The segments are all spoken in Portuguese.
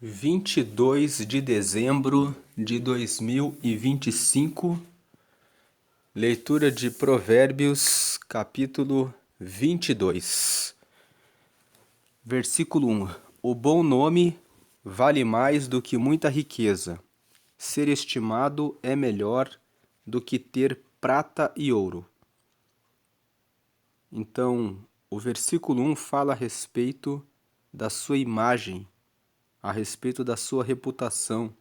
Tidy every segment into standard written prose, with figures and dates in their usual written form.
22 de dezembro de 2025, leitura de Provérbios, capítulo 22, versículo 1. O bom nome vale mais do que muita riqueza. Ser estimado é melhor do que ter prata e ouro. Então, o versículo 1 fala a respeito da sua imagem, a respeito da sua reputação,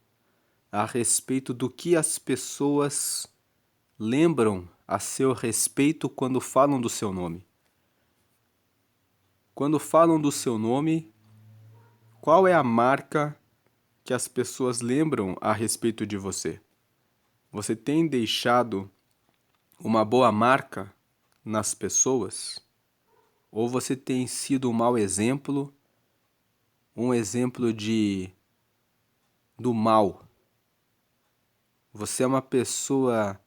a respeito do que as pessoas lembram a seu respeito quando falam do seu nome. Quando falam do seu nome, qual é a marca que as pessoas lembram a respeito de você? Você tem deixado uma boa marca nas pessoas? Ou você tem sido um mau exemplo, um exemplo do mal? Você é uma pessoa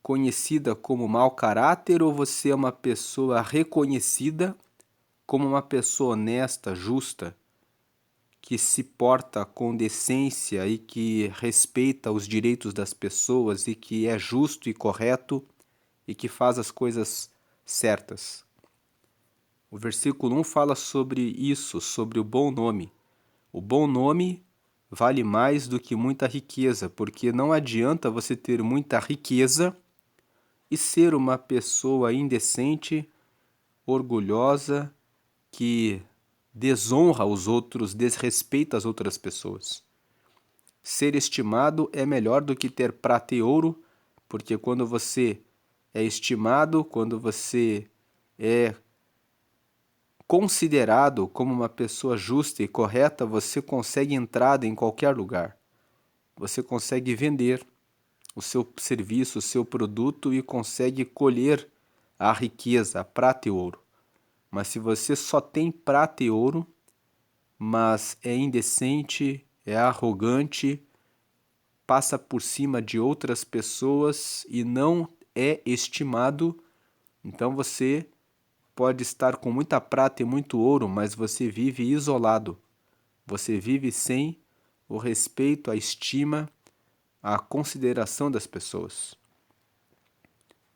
conhecida como mau caráter ou você é uma pessoa reconhecida como uma pessoa honesta, justa, que se porta com decência e que respeita os direitos das pessoas e que é justo e correto e que faz as coisas certas? O versículo 1 fala sobre isso, sobre o bom nome. O bom nome vale mais do que muita riqueza, porque não adianta você ter muita riqueza e ser uma pessoa indecente, orgulhosa, que desonra os outros, desrespeita as outras pessoas. Ser estimado é melhor do que ter prata e ouro, porque quando você é estimado, quando você é considerado como uma pessoa justa e correta, você consegue entrada em qualquer lugar. Você consegue vender o seu serviço, o seu produto e consegue colher a riqueza, a prata e ouro. Mas se você só tem prata e ouro, mas é indecente, é arrogante, passa por cima de outras pessoas e não é estimado, então você pode estar com muita prata e muito ouro, mas você vive isolado. Você vive sem o respeito, a estima, a consideração das pessoas.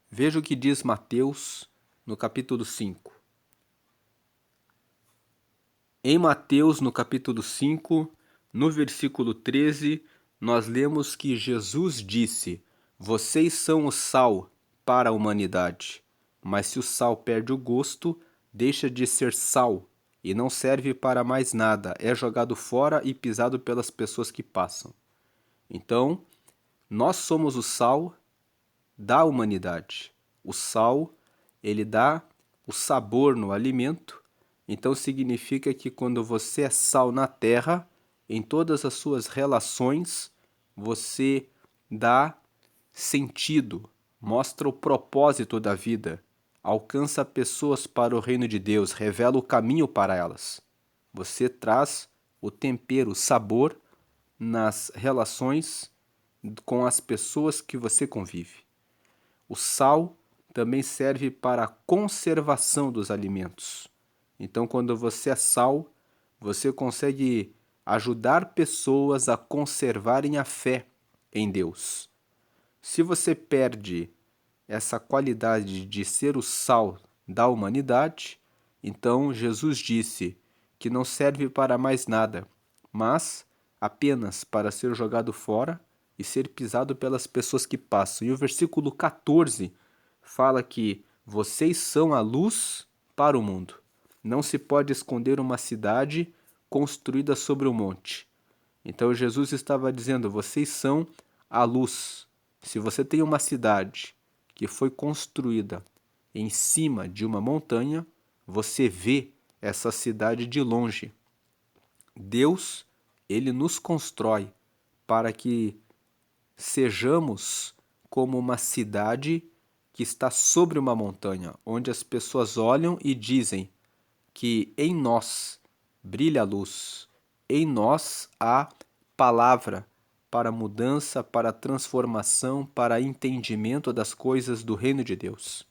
Veja o que diz Mateus no capítulo 5. Em Mateus, no capítulo 5, no versículo 13, nós lemos que Jesus disse: "Vocês são o sal para a humanidade, mas se o sal perde o gosto, deixa de ser sal e não serve para mais nada, é jogado fora e pisado pelas pessoas que passam." Então, nós somos o sal da humanidade. O sal, ele dá o sabor no alimento. Então significa que quando você é sal na terra, em todas as suas relações, você dá sentido, mostra o propósito da vida, alcança pessoas para o reino de Deus, revela o caminho para elas. Você traz o tempero, o sabor nas relações com as pessoas que você convive. O sal também serve para a conservação dos alimentos. Então, quando você é sal, você consegue ajudar pessoas a conservarem a fé em Deus. Se você perde essa qualidade de ser o sal da humanidade, então Jesus disse que não serve para mais nada, mas apenas para ser jogado fora e ser pisado pelas pessoas que passam. E o versículo 14 fala que vocês são a luz para o mundo. Não se pode esconder uma cidade construída sobre um monte. Então Jesus estava dizendo: vocês são a luz. Se você tem uma cidade que foi construída em cima de uma montanha, você vê essa cidade de longe. Deus, ele nos constrói para que sejamos como uma cidade que está sobre uma montanha, onde as pessoas olham e dizem que em nós brilha a luz, em nós há palavra para mudança, para transformação, para entendimento das coisas do reino de Deus,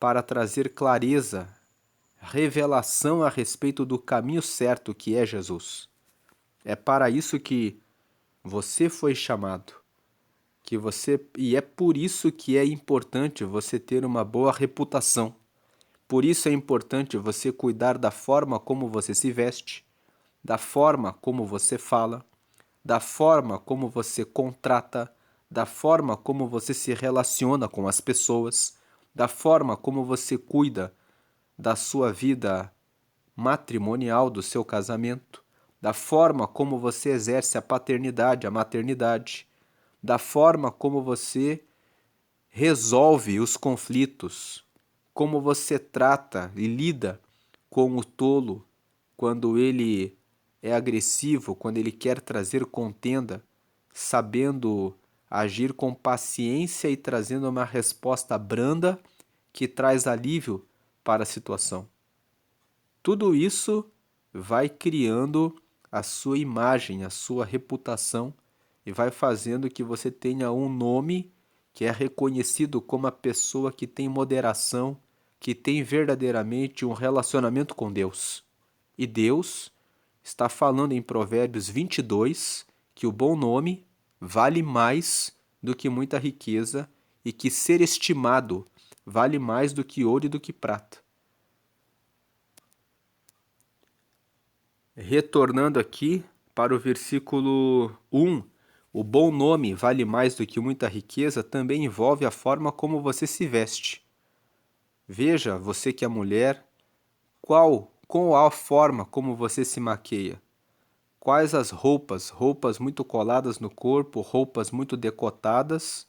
para trazer clareza, revelação a respeito do caminho certo que é Jesus. É para isso que você foi chamado, e é por isso que é importante você ter uma boa reputação. Por isso é importante você cuidar da forma como você se veste, da forma como você fala, da forma como você contrata, da forma como você se relaciona com as pessoas, da forma como você cuida da sua vida matrimonial, do seu casamento, da forma como você exerce a paternidade, a maternidade, da forma como você resolve os conflitos, como você trata e lida com o tolo quando ele é agressivo, quando ele quer trazer contenda, sabendo agir com paciência e trazendo uma resposta branda que traz alívio para a situação. Tudo isso vai criando a sua imagem, a sua reputação e vai fazendo que você tenha um nome que é reconhecido como a pessoa que tem moderação, que tem verdadeiramente um relacionamento com Deus. E Deus está falando em Provérbios 22 que o bom nome vale mais do que muita riqueza e que ser estimado vale mais do que ouro e do que prata. Retornando aqui para o versículo 1, o bom nome vale mais do que muita riqueza também envolve a forma como você se veste. Veja, você que é mulher, qual a forma como você se maqueia? Quais as roupas? Roupas muito coladas no corpo, roupas muito decotadas,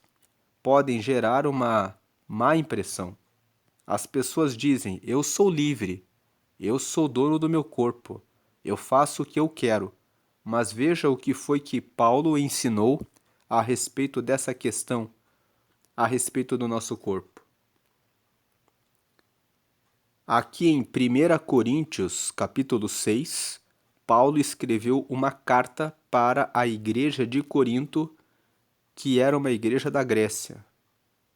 podem gerar uma má impressão. As pessoas dizem: eu sou livre, eu sou dono do meu corpo, eu faço o que eu quero. Mas veja o que foi que Paulo ensinou a respeito dessa questão, a respeito do nosso corpo. Aqui em 1 Coríntios, capítulo 6, Paulo escreveu uma carta para a igreja de Corinto, que era uma igreja da Grécia.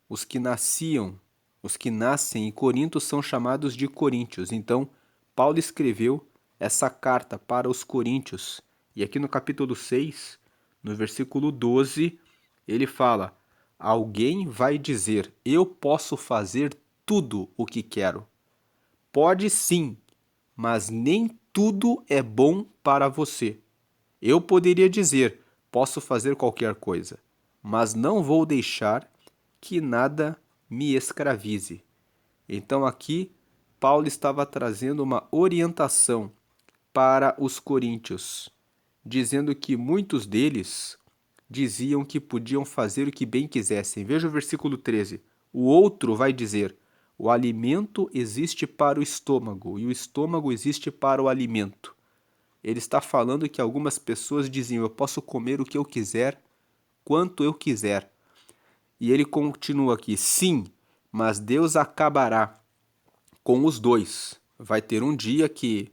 Os que nascem em Corinto são chamados de coríntios. Então, Paulo escreveu essa carta para os coríntios. E aqui no capítulo 6, no versículo 12, ele fala: alguém vai dizer, eu posso fazer tudo o que quero. Pode sim, mas nem tudo é bom para você. Eu poderia dizer, posso fazer qualquer coisa, mas não vou deixar que nada me escravize. Então aqui, Paulo estava trazendo uma orientação para os coríntios, dizendo que muitos deles diziam que podiam fazer o que bem quisessem. Veja o versículo 13. O outro vai dizer: o alimento existe para o estômago e o estômago existe para o alimento. Ele está falando que algumas pessoas diziam: eu posso comer o que eu quiser, quanto eu quiser. E ele continua aqui: sim, mas Deus acabará com os dois. Vai ter um dia que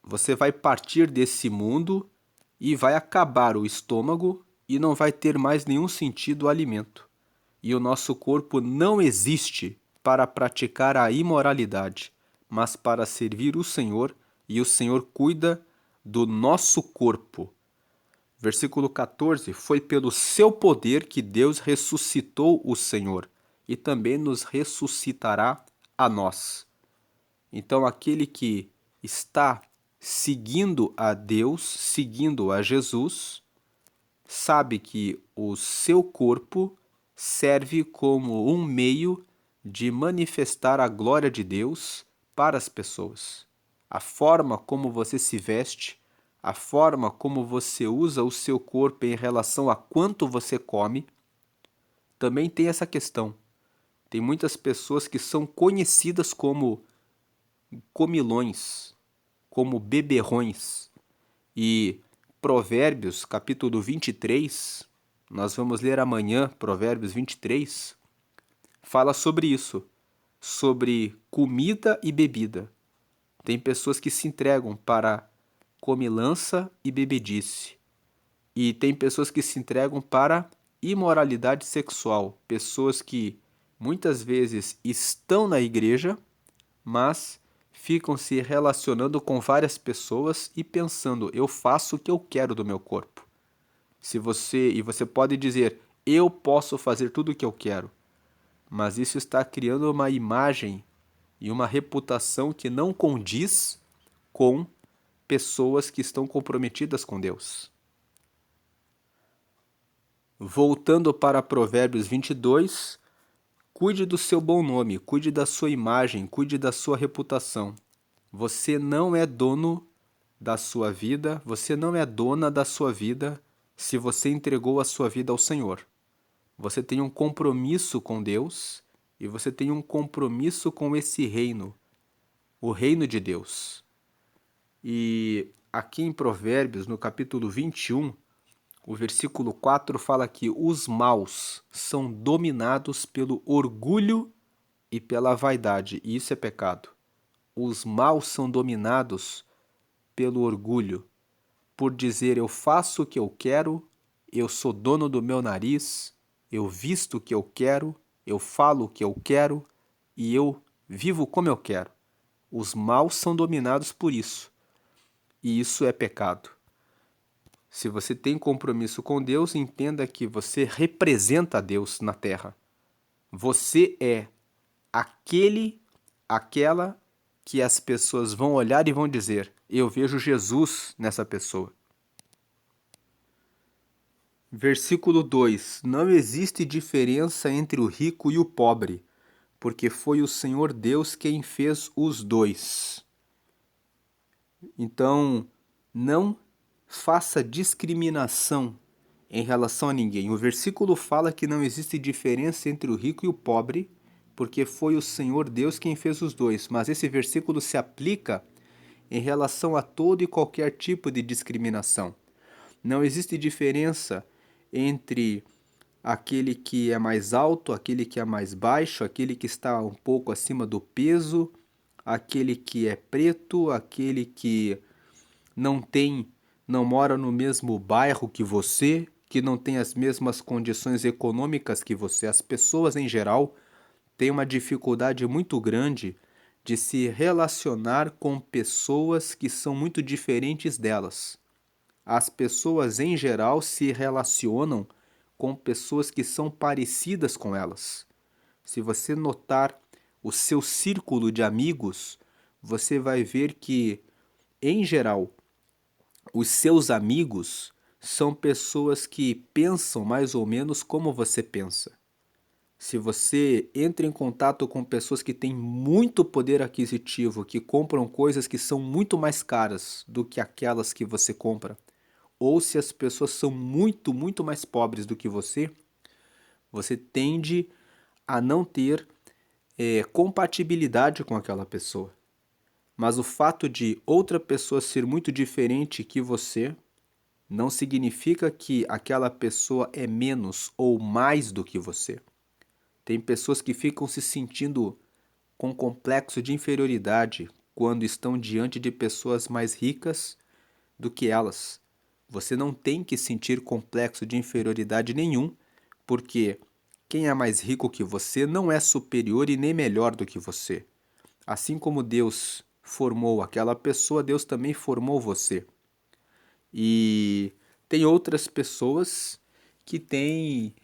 você vai partir desse mundo e vai acabar o estômago e não vai ter mais nenhum sentido o alimento. E o nosso corpo não existe para praticar a imoralidade, mas para servir o Senhor, e o Senhor cuida do nosso corpo. Versículo 14: foi pelo seu poder que Deus ressuscitou o Senhor, e também nos ressuscitará a nós. Então, aquele que está seguindo a Deus, seguindo a Jesus, sabe que o seu corpo serve como um meio de manifestar a glória de Deus para as pessoas. A forma como você se veste, a forma como você usa o seu corpo em relação a quanto você come, também tem essa questão. Tem muitas pessoas que são conhecidas como comilões, como beberrões. E Provérbios, capítulo 23, nós vamos ler amanhã, Provérbios 23, fala sobre isso, sobre comida e bebida. Tem pessoas que se entregam para comilança e bebedice. E tem pessoas que se entregam para imoralidade sexual. Pessoas que muitas vezes estão na igreja, mas ficam se relacionando com várias pessoas e pensando, eu faço o que eu quero do meu corpo. E você pode dizer, eu posso fazer tudo o que eu quero, mas isso está criando uma imagem e uma reputação que não condiz com pessoas que estão comprometidas com Deus. Voltando para Provérbios 22, cuide do seu bom nome, cuide da sua imagem, cuide da sua reputação. Você não é dono da sua vida, você não é dona da sua vida se você entregou a sua vida ao Senhor. Você tem um compromisso com Deus e você tem um compromisso com esse reino, o reino de Deus. E aqui em Provérbios, no capítulo 21, o versículo 4 fala que os maus são dominados pelo orgulho e pela vaidade, e isso é pecado. Os maus são dominados pelo orgulho, por dizer eu faço o que eu quero, eu sou dono do meu nariz, eu visto o que eu quero, eu falo o que eu quero e eu vivo como eu quero. Os maus são dominados por isso, e isso é pecado. Se você tem compromisso com Deus, entenda que você representa a Deus na terra. Você é aquela que as pessoas vão olhar e vão dizer, eu vejo Jesus nessa pessoa. Versículo 2: Não existe diferença entre o rico e o pobre, porque foi o Senhor Deus quem fez os dois. Então, não faça discriminação em relação a ninguém. O versículo fala que não existe diferença entre o rico e o pobre, porque foi o Senhor Deus quem fez os dois. Mas esse versículo se aplica em relação a todo e qualquer tipo de discriminação. Não existe diferença entre aquele que é mais alto, aquele que é mais baixo, aquele que está um pouco acima do peso, aquele que é preto, aquele que não mora no mesmo bairro que você, que não tem as mesmas condições econômicas que você. As pessoas em geral têm uma dificuldade muito grande de se relacionar com pessoas que são muito diferentes delas. As pessoas em geral se relacionam com pessoas que são parecidas com elas. Se você notar o seu círculo de amigos, você vai ver que, em geral, os seus amigos são pessoas que pensam mais ou menos como você pensa. Se você entra em contato com pessoas que têm muito poder aquisitivo, que compram coisas que são muito mais caras do que aquelas que você compra, ou se as pessoas são muito, muito mais pobres do que você tende a não ter compatibilidade com aquela pessoa. Mas o fato de outra pessoa ser muito diferente que você não significa que aquela pessoa é menos ou mais do que você. Tem pessoas que ficam se sentindo com complexo de inferioridade quando estão diante de pessoas mais ricas do que elas. Você não tem que sentir complexo de inferioridade nenhum, porque quem é mais rico que você não é superior e nem melhor do que você. Assim como Deus formou aquela pessoa, Deus também formou você. E tem outras pessoas que têm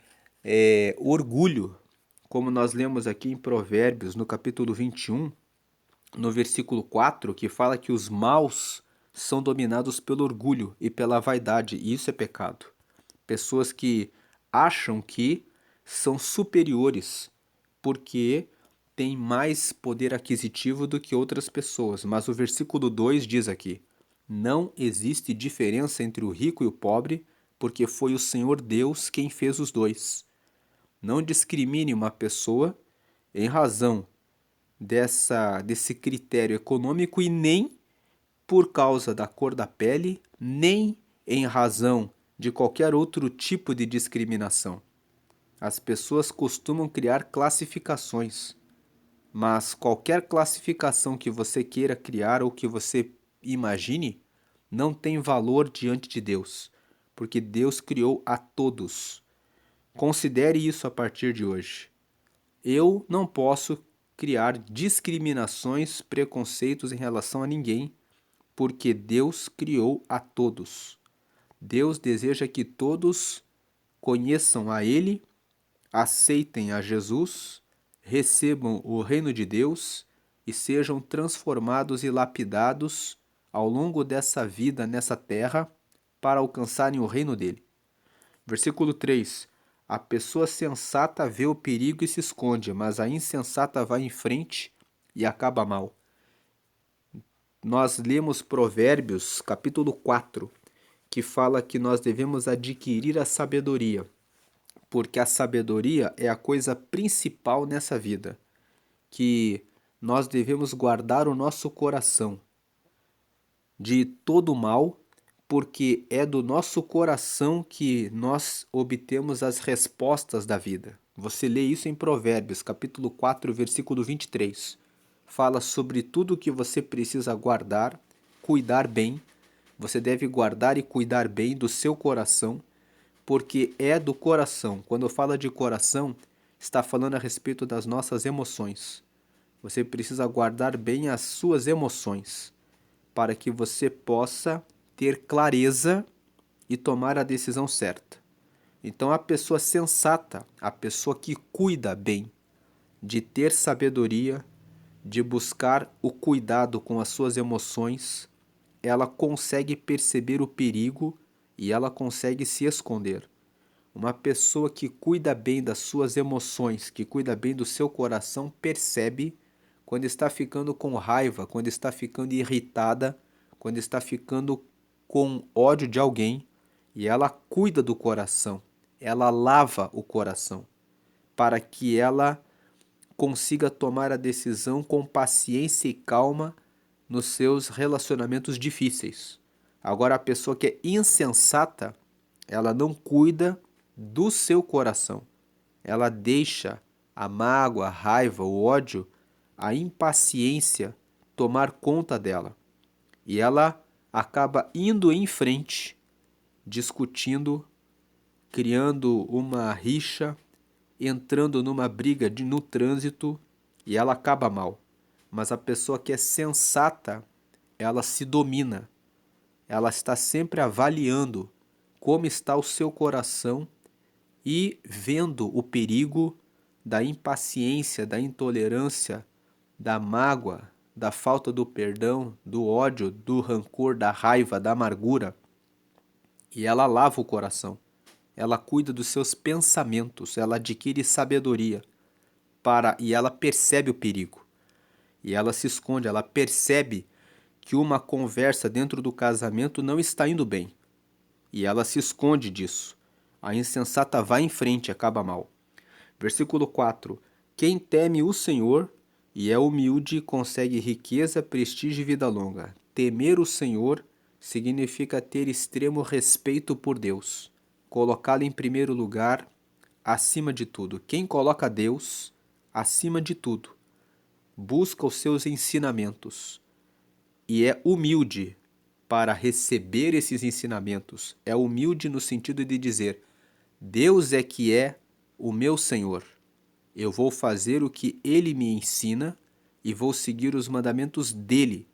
orgulho, como nós lemos aqui em Provérbios, no capítulo 21, no versículo 4, que fala que os maus são dominados pelo orgulho e pela vaidade, e isso é pecado. Pessoas que acham que são superiores porque têm mais poder aquisitivo do que outras pessoas, mas o versículo 2 diz aqui: não existe diferença entre o rico e o pobre, porque foi o Senhor Deus quem fez os dois. Não discrimine uma pessoa em razão desse critério econômico e nem por causa da cor da pele, nem em razão de qualquer outro tipo de discriminação. As pessoas costumam criar classificações, mas qualquer classificação que você queira criar ou que você imagine não tem valor diante de Deus, porque Deus criou a todos. Considere isso a partir de hoje. Eu não posso criar discriminações, preconceitos em relação a ninguém, porque Deus criou a todos. Deus deseja que todos conheçam a Ele, aceitem a Jesus, recebam o reino de Deus e sejam transformados e lapidados ao longo dessa vida nessa terra para alcançarem o reino dele. Versículo 3. A pessoa sensata vê o perigo e se esconde, mas a insensata vai em frente e acaba mal. Nós lemos Provérbios, capítulo 4, que fala que nós devemos adquirir a sabedoria, porque a sabedoria é a coisa principal nessa vida, que nós devemos guardar o nosso coração de todo mal, porque é do nosso coração que nós obtemos as respostas da vida. Você lê isso em Provérbios, capítulo 4, versículo 23. Fala sobre tudo o que você precisa guardar, cuidar bem. Você deve guardar e cuidar bem do seu coração, porque é do coração. Quando fala de coração, está falando a respeito das nossas emoções. Você precisa guardar bem as suas emoções, para que você possa ter clareza e tomar a decisão certa. Então, a pessoa sensata, a pessoa que cuida bem, de ter sabedoria, de buscar o cuidado com as suas emoções, ela consegue perceber o perigo e ela consegue se esconder. Uma pessoa que cuida bem das suas emoções, que cuida bem do seu coração, percebe quando está ficando com raiva, quando está ficando irritada, quando está ficando com ódio de alguém, e ela cuida do coração, ela lava o coração, para que ela consiga tomar a decisão com paciência e calma nos seus relacionamentos difíceis. Agora, a pessoa que é insensata, ela não cuida do seu coração. Ela deixa a mágoa, a raiva, o ódio, a impaciência tomar conta dela. E ela acaba indo em frente, discutindo, criando uma rixa, entrando numa briga no trânsito, e ela acaba mal. Mas a pessoa que é sensata, ela se domina. Ela está sempre avaliando como está o seu coração e vendo o perigo da impaciência, da intolerância, da mágoa, da falta do perdão, do ódio, do rancor, da raiva, da amargura. E ela lava o coração. Ela cuida dos seus pensamentos, ela adquire sabedoria e ela percebe o perigo. E ela se esconde, ela percebe que uma conversa dentro do casamento não está indo bem. E ela se esconde disso. A insensata vai em frente e acaba mal. Versículo 4. Quem teme o Senhor e é humilde consegue riqueza, prestígio e vida longa. Temer o Senhor significa ter extremo respeito por Deus, colocá-lo em primeiro lugar, acima de tudo. Quem coloca Deus acima de tudo, busca os seus ensinamentos e é humilde para receber esses ensinamentos. É humilde no sentido de dizer: Deus é que é o meu Senhor. Eu vou fazer o que Ele me ensina e vou seguir os mandamentos dEle.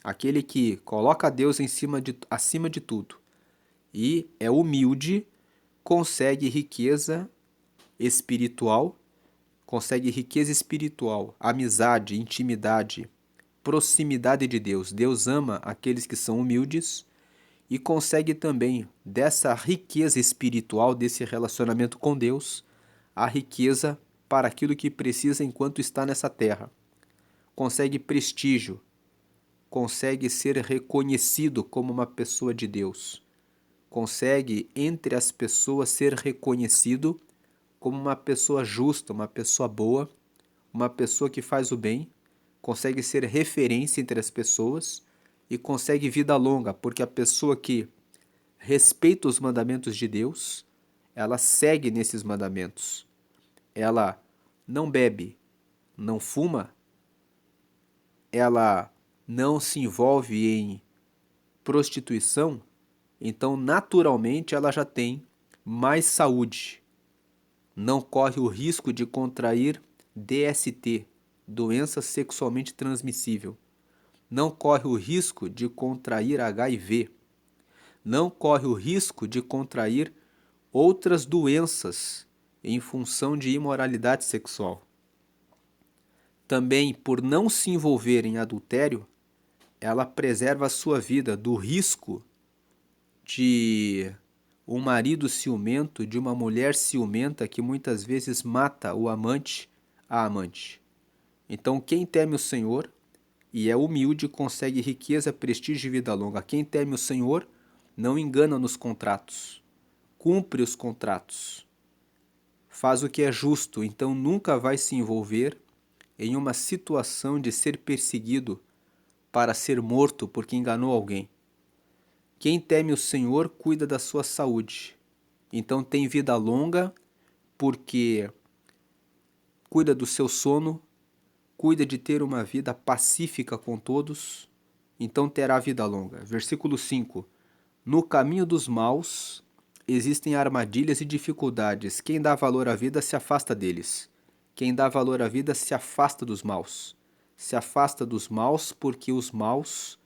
Aquele que coloca Deus acima de tudo e é humilde, consegue riqueza espiritual, amizade, intimidade, proximidade de Deus. Deus ama aqueles que são humildes e consegue também, dessa riqueza espiritual, desse relacionamento com Deus, a riqueza para aquilo que precisa enquanto está nessa terra. Consegue prestígio, consegue ser reconhecido como uma pessoa de Deus. Consegue, entre as pessoas, ser reconhecido como uma pessoa justa, uma pessoa boa, uma pessoa que faz o bem, consegue ser referência entre as pessoas e consegue vida longa, porque a pessoa que respeita os mandamentos de Deus, ela segue nesses mandamentos. Ela não bebe, não fuma, ela não se envolve em prostituição, então naturalmente ela já tem mais saúde. Não corre o risco de contrair DST, doença sexualmente transmissível. Não corre o risco de contrair HIV. Não corre o risco de contrair outras doenças em função de imoralidade sexual. Também, por não se envolver em adultério, ela preserva a sua vida do risco de um marido ciumento, de uma mulher ciumenta que muitas vezes mata o amante, a amante. Então, quem teme o Senhor e é humilde consegue riqueza, prestígio e vida longa. Quem teme o Senhor não engana nos contratos, cumpre os contratos, faz o que é justo, então nunca vai se envolver em uma situação de ser perseguido para ser morto porque enganou alguém. Quem teme o Senhor cuida da sua saúde, então tem vida longa porque cuida do seu sono, cuida de ter uma vida pacífica com todos, então terá vida longa. Versículo 5. No caminho dos maus existem armadilhas e dificuldades. Quem dá valor à vida se afasta deles. Quem dá valor à vida se afasta dos maus. Se afasta dos maus porque os maus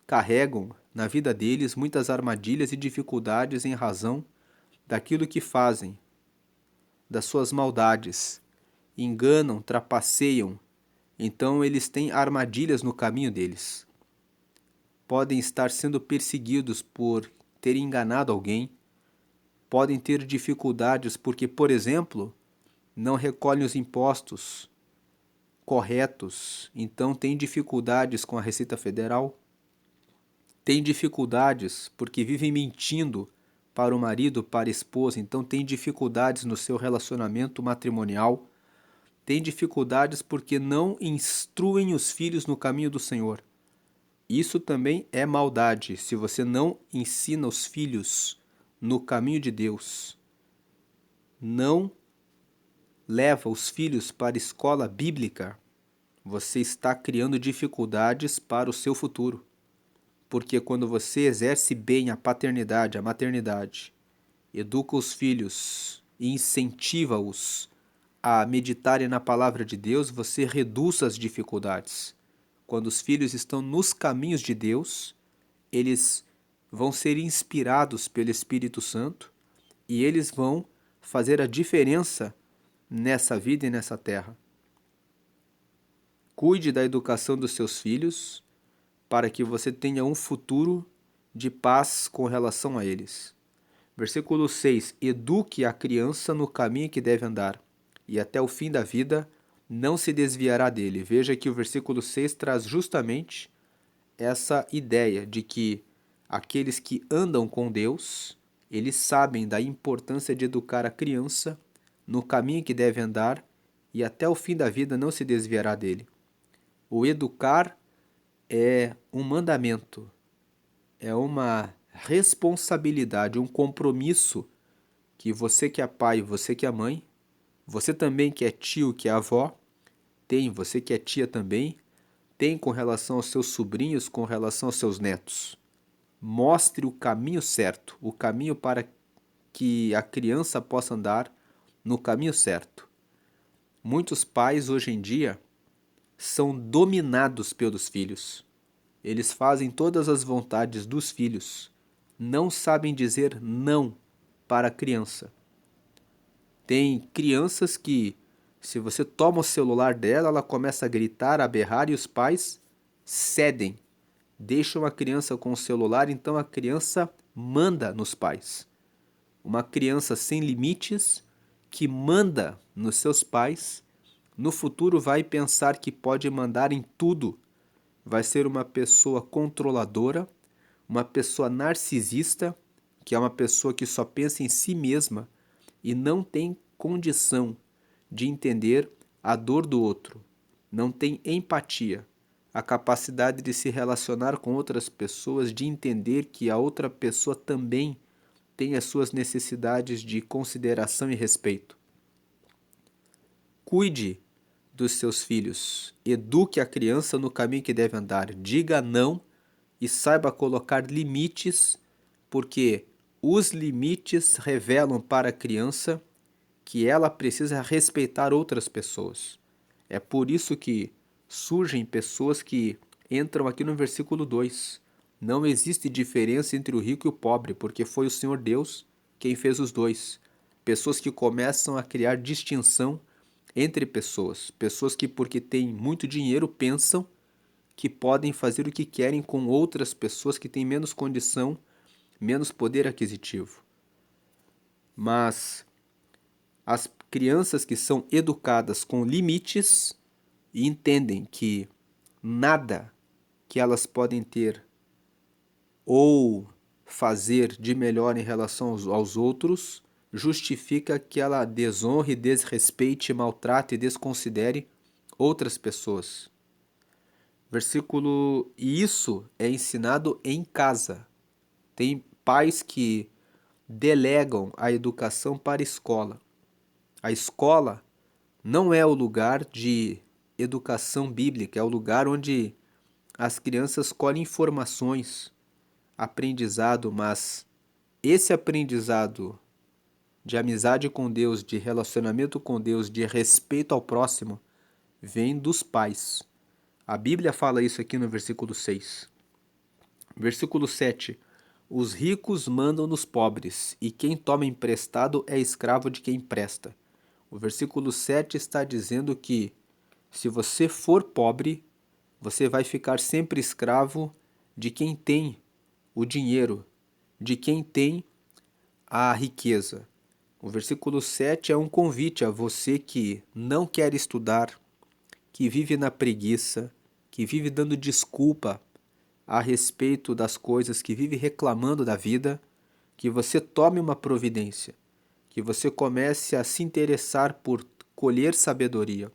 carregam na vida deles muitas armadilhas e dificuldades em razão daquilo que fazem, das suas maldades. Enganam, trapaceiam, então eles têm armadilhas no caminho deles. Podem estar sendo perseguidos por ter enganado alguém, podem ter dificuldades porque, por exemplo, não recolhem os impostos corretos, então tem dificuldades com a Receita Federal, tem dificuldades porque vivem mentindo para o marido, para a esposa, então tem dificuldades no seu relacionamento matrimonial, tem dificuldades porque não instruem os filhos no caminho do Senhor. Isso também é maldade, se você não ensina os filhos no caminho de Deus, não leva os filhos para a escola bíblica, você está criando dificuldades para o seu futuro. Porque quando você exerce bem a paternidade, a maternidade, educa os filhos e incentiva-os a meditarem na palavra de Deus, você reduz as dificuldades. Quando os filhos estão nos caminhos de Deus, eles vão ser inspirados pelo Espírito Santo e eles vão fazer a diferença nessa vida e nessa terra. Cuide da educação dos seus filhos para que você tenha um futuro de paz com relação a eles. Versículo 6. Eduque a criança no caminho que deve andar, e até o fim da vida não se desviará dele. Veja que o versículo 6 traz justamente essa ideia de que aqueles que andam com Deus, eles sabem da importância de educar a criança no caminho que deve andar e até o fim da vida não se desviará dele. O educar é um mandamento, é uma responsabilidade, um compromisso que você que é pai, você que é mãe, você também que é tio, que é avó, tem, você que é tia também, tem com relação aos seus sobrinhos, com relação aos seus netos. Mostre o caminho certo, o caminho para que a criança possa andar no caminho certo. Muitos pais hoje em dia são dominados pelos filhos. Eles fazem todas as vontades dos filhos. Não sabem dizer não para a criança. Tem crianças que, se você toma o celular dela, ela começa a gritar, a berrar e os pais cedem. Deixam a criança com o celular, então a criança manda nos pais. Uma criança sem limites, que manda nos seus pais, no futuro vai pensar que pode mandar em tudo. Vai ser uma pessoa controladora, uma pessoa narcisista, que é uma pessoa que só pensa em si mesma e não tem condição de entender a dor do outro, não tem empatia, a capacidade de se relacionar com outras pessoas, de entender que a outra pessoa também tem as suas necessidades de consideração e respeito. Cuide dos seus filhos, eduque a criança no caminho que deve andar, diga não e saiba colocar limites, porque os limites revelam para a criança que ela precisa respeitar outras pessoas. É por isso que surgem pessoas que entram aqui no versículo 2. Não existe diferença entre o rico e o pobre, porque foi o Senhor Deus quem fez os dois. Pessoas que começam a criar distinção entre pessoas. Pessoas que, porque têm muito dinheiro, pensam que podem fazer o que querem com outras pessoas que têm menos condição, menos poder aquisitivo. Mas as crianças que são educadas com limites e entendem que nada que elas podem ter ou fazer de melhor em relação aos outros justifica que ela desonre, desrespeite, maltrate e desconsidere outras pessoas. E isso é ensinado em casa. Tem pais que delegam a educação para a escola. A escola não é o lugar de educação bíblica, é o lugar onde as crianças colhem informações, aprendizado, mas esse aprendizado de amizade com Deus, de relacionamento com Deus, de respeito ao próximo, vem dos pais. A Bíblia fala isso aqui no versículo 6. Versículo 7. Os ricos mandam nos pobres, e quem toma emprestado é escravo de quem empresta. O versículo 7 está dizendo que se você for pobre, você vai ficar sempre escravo de quem tem o dinheiro, de quem tem a riqueza. O versículo 7 é um convite a você que não quer estudar, que vive na preguiça, que vive dando desculpa a respeito das coisas, que vive reclamando da vida, que você tome uma providência, que você comece a se interessar por colher sabedoria,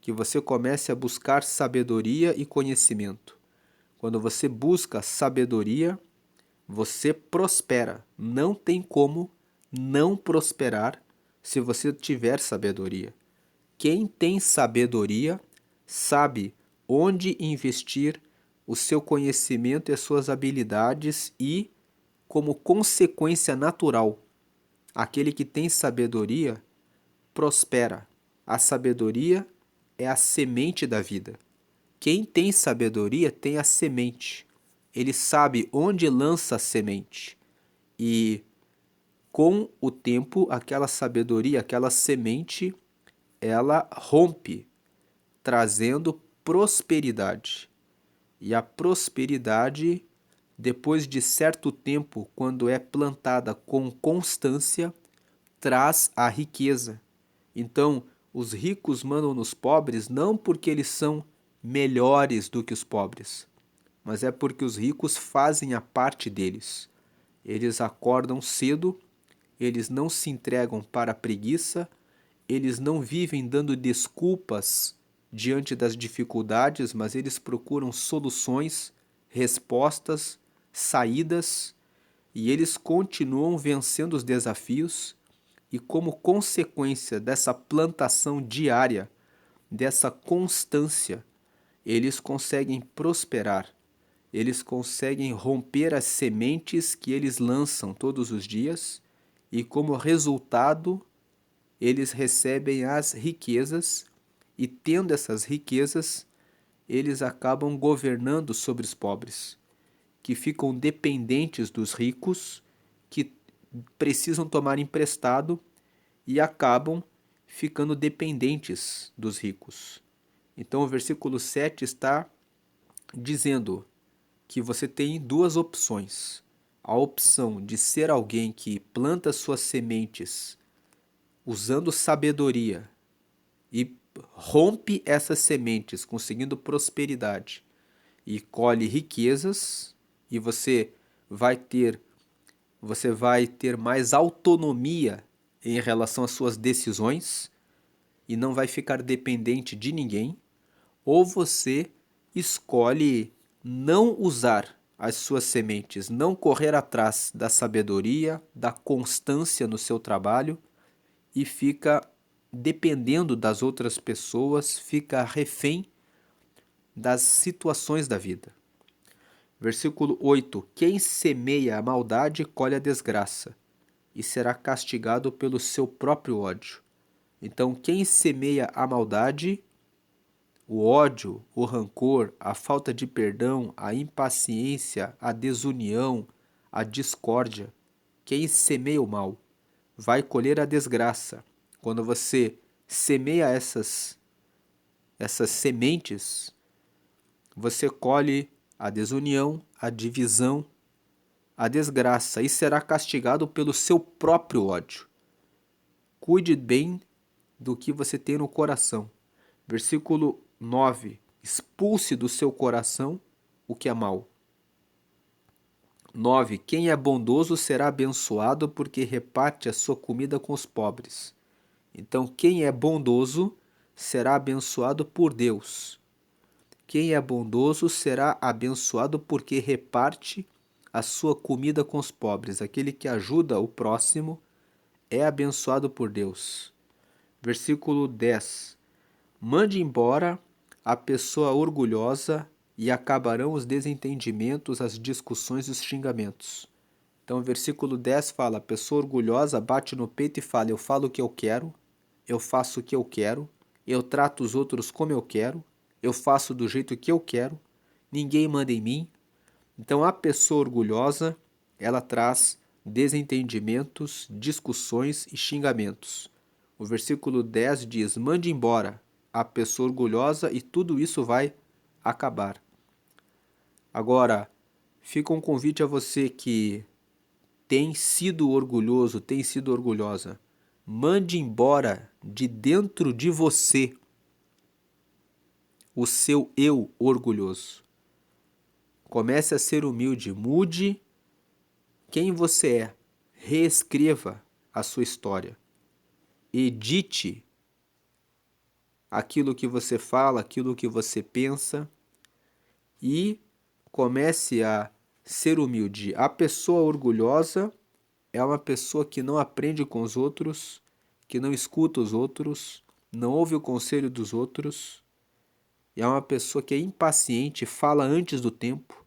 que você comece a buscar sabedoria e conhecimento. Quando você busca sabedoria, você prospera. Não tem como não prosperar se você tiver sabedoria. Quem tem sabedoria sabe onde investir o seu conhecimento e as suas habilidades e, como consequência natural, aquele que tem sabedoria prospera. A sabedoria é a semente da vida. Quem tem sabedoria tem a semente. Ele sabe onde lança a semente. E com o tempo, aquela sabedoria, aquela semente, ela rompe, trazendo prosperidade. E a prosperidade, depois de certo tempo, quando é plantada com constância, traz a riqueza. Então, os ricos mandam nos pobres não porque eles são melhores do que os pobres, mas é porque os ricos fazem a parte deles. Eles acordam cedo, eles não se entregam para a preguiça, eles não vivem dando desculpas diante das dificuldades, mas eles procuram soluções, respostas, saídas, e eles continuam vencendo os desafios, e como consequência dessa plantação diária, dessa constância, eles conseguem prosperar, eles conseguem romper as sementes que eles lançam todos os dias, e como resultado, eles recebem as riquezas, e tendo essas riquezas, eles acabam governando sobre os pobres, que ficam dependentes dos ricos, que precisam tomar emprestado e acabam ficando dependentes dos ricos. Então o versículo 7 está dizendo que você tem duas opções. A opção de ser alguém que planta suas sementes usando sabedoria e rompe essas sementes, conseguindo prosperidade e colhe riquezas, e você vai ter mais autonomia em relação às suas decisões e não vai ficar dependente de ninguém, ou você escolhe não usar as suas sementes, não correr atrás da sabedoria, da constância no seu trabalho e fica dependendo das outras pessoas, fica refém das situações da vida. Versículo 8: Quem semeia a maldade colhe a desgraça e será castigado pelo seu próprio ódio. Então, quem semeia a maldade o ódio, o rancor, a falta de perdão, a impaciência, a desunião, a discórdia. Quem semeia o mal vai colher a desgraça. Quando você semeia essas sementes, você colhe a desunião, a divisão, a desgraça e será castigado pelo seu próprio ódio. Cuide bem do que você tem no coração. Versículo 9. Expulse do seu coração o que é mal. 9. Quem é bondoso será abençoado porque reparte a sua comida com os pobres. Então, quem é bondoso será abençoado por Deus. Quem é bondoso será abençoado porque reparte a sua comida com os pobres. Aquele que ajuda o próximo é abençoado por Deus. Versículo 10. Mande embora a pessoa orgulhosa e acabarão os desentendimentos, as discussões e os xingamentos. Então, o versículo 10 fala: a pessoa orgulhosa bate no peito e fala: eu falo o que eu quero, eu faço o que eu quero, eu trato os outros como eu quero, eu faço do jeito que eu quero, ninguém manda em mim. Então, a pessoa orgulhosa, ela traz desentendimentos, discussões e xingamentos. O versículo 10 diz: mande embora a pessoa orgulhosa e tudo isso vai acabar. Agora, fica um convite a você que tem sido orgulhoso, tem sido orgulhosa. Mande embora de dentro de você o seu eu orgulhoso. Comece a ser humilde, mude quem você é, reescreva a sua história, edite aquilo que você fala, aquilo que você pensa e comece a ser humilde. A pessoa orgulhosa é uma pessoa que não aprende com os outros, que não escuta os outros, não ouve o conselho dos outros, e é uma pessoa que é impaciente, fala antes do tempo.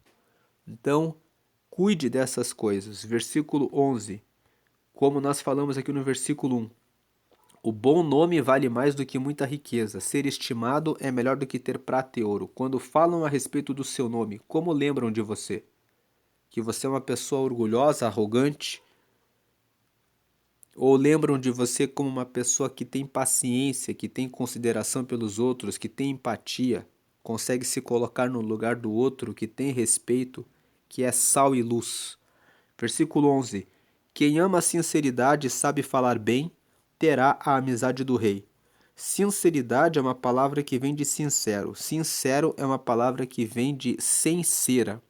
Então, cuide dessas coisas. Versículo 11. Como nós falamos aqui no versículo 1. O bom nome vale mais do que muita riqueza. Ser estimado é melhor do que ter prata e ouro. Quando falam a respeito do seu nome, como lembram de você? Que você é uma pessoa orgulhosa, arrogante? Ou lembram de você como uma pessoa que tem paciência, que tem consideração pelos outros, que tem empatia, consegue se colocar no lugar do outro, que tem respeito, que é sal e luz? Versículo 11. Quem ama a sinceridade e sabe falar bem, terá a amizade do rei. Sinceridade é uma palavra que vem de sincero. Sincero é uma palavra que vem de sem cera.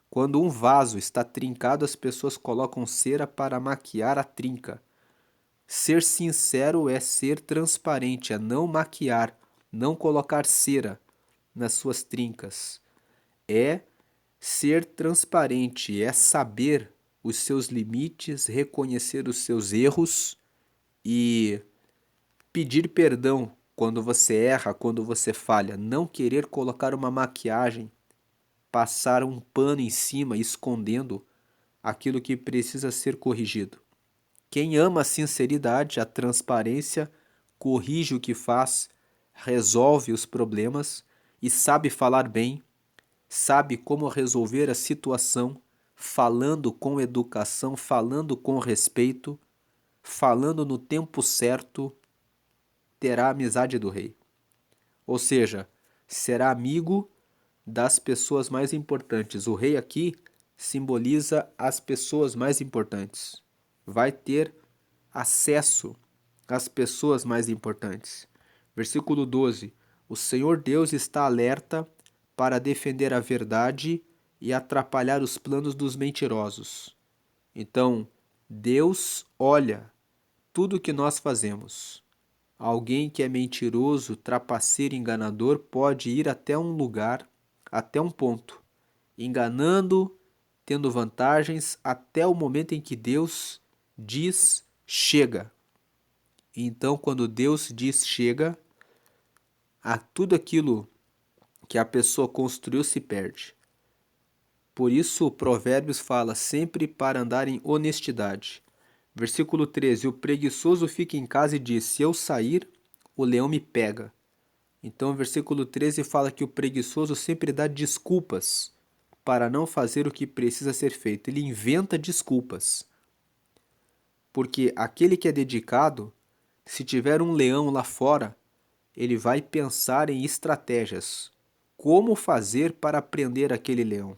Quando um vaso está trincado, as pessoas colocam cera para maquiar a trinca. Ser sincero é ser transparente, é não maquiar, não colocar cera nas suas trincas. É ser transparente, é saber os seus limites, reconhecer os seus erros e pedir perdão quando você erra, quando você falha. Não querer colocar uma maquiagem, passar um pano em cima, escondendo aquilo que precisa ser corrigido. Quem ama a sinceridade, a transparência, corrige o que faz, resolve os problemas e sabe falar bem, sabe como resolver a situação, falando com educação, falando com respeito, falando no tempo certo, terá a amizade do rei. Ou seja, será amigo das pessoas mais importantes. O rei aqui simboliza as pessoas mais importantes. Vai ter acesso às pessoas mais importantes. Versículo 12. O Senhor Deus está alerta para defender a verdade e atrapalhar os planos dos mentirosos. Então, Deus olha tudo o que nós fazemos. Alguém que é mentiroso, trapaceiro, enganador pode ir até um lugar, até um ponto, enganando, tendo vantagens, até o momento em que Deus diz chega. Então, quando Deus diz chega, a tudo aquilo que a pessoa construiu se perde. Por isso, o Provérbios fala sempre para andar em honestidade. Versículo 13. O preguiçoso fica em casa e diz: se eu sair, o leão me pega. Então o versículo 13 fala que o preguiçoso sempre dá desculpas para não fazer o que precisa ser feito. Ele inventa desculpas. Porque aquele que é dedicado, se tiver um leão lá fora, ele vai pensar em estratégias. Como fazer para prender aquele leão?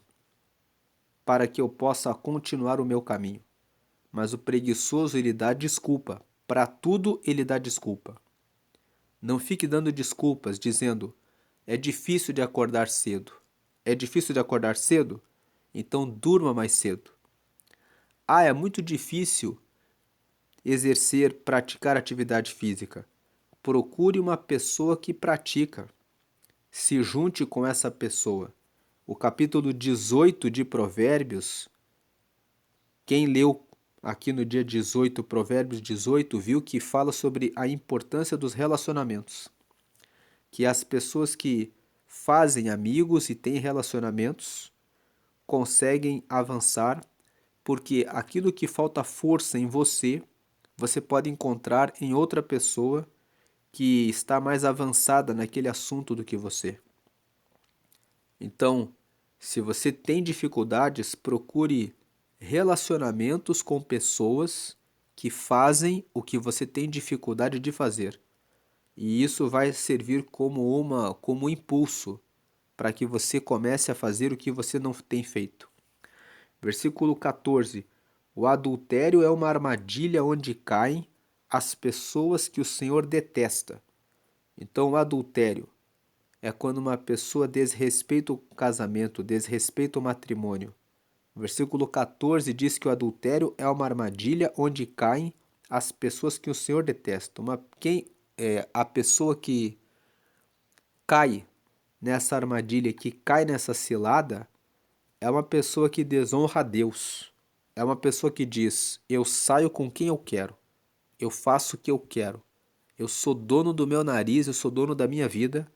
Para que eu possa continuar o meu caminho. Mas o preguiçoso, ele dá desculpa. Para tudo ele dá desculpa. Não fique dando desculpas dizendo: é difícil de acordar cedo. É difícil de acordar cedo? Então durma mais cedo. Ah, é muito difícil praticar atividade física. Procure uma pessoa que pratica. Se junte com essa pessoa. O capítulo 18 de Provérbios, quem leu aqui no dia 18, Provérbios 18, viu que fala sobre a importância dos relacionamentos. Que as pessoas que fazem amigos e têm relacionamentos conseguem avançar, porque aquilo que falta força em você, você pode encontrar em outra pessoa que está mais avançada naquele assunto do que você. Então, se você tem dificuldades, procure relacionamentos com pessoas que fazem o que você tem dificuldade de fazer. E isso vai servir como um impulso para que você comece a fazer o que você não tem feito. Versículo 14. O adultério é uma armadilha onde caem as pessoas que o Senhor detesta. Então, o adultério é quando uma pessoa desrespeita o casamento, desrespeita o matrimônio. O versículo 14 diz que o adultério é uma armadilha onde caem as pessoas que o Senhor detesta. Quem é a pessoa que cai nessa armadilha, que cai nessa cilada, é uma pessoa que desonra a Deus. É uma pessoa que diz: eu saio com quem eu quero, eu faço o que eu quero, eu sou dono do meu nariz, eu sou dono da minha vida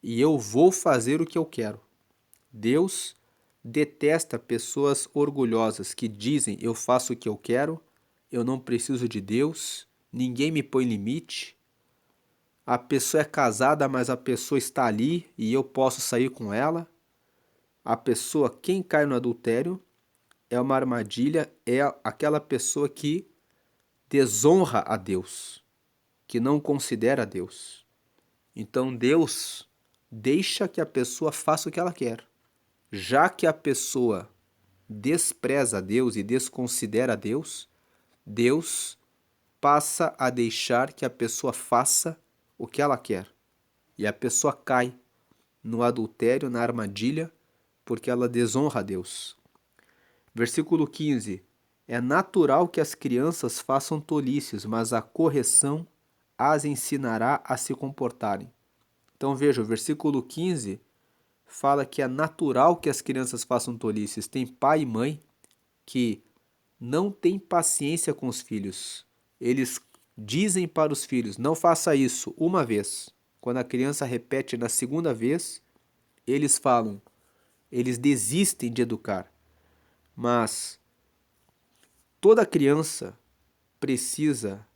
e eu vou fazer o que eu quero. Deus detesta pessoas orgulhosas que dizem: eu faço o que eu quero, eu não preciso de Deus, ninguém me põe limite. A pessoa é casada, mas a pessoa está ali e eu posso sair com ela. A pessoa, quem cai no adultério, é uma armadilha, é aquela pessoa que desonra a Deus, que não considera Deus. Então Deus deixa que a pessoa faça o que ela quer. Já que a pessoa despreza a Deus e desconsidera a Deus, Deus passa a deixar que a pessoa faça o que ela quer. E a pessoa cai no adultério, na armadilha, porque ela desonra a Deus. Versículo 15. É natural que as crianças façam tolices, mas a correção as ensinará a se comportarem. Então veja, o versículo 15 fala que é natural que as crianças façam tolices. Tem pai e mãe que não têm paciência com os filhos. Eles dizem para os filhos: não faça isso uma vez. Quando a criança repete na segunda vez, eles desistem de educar. Mas toda criança precisa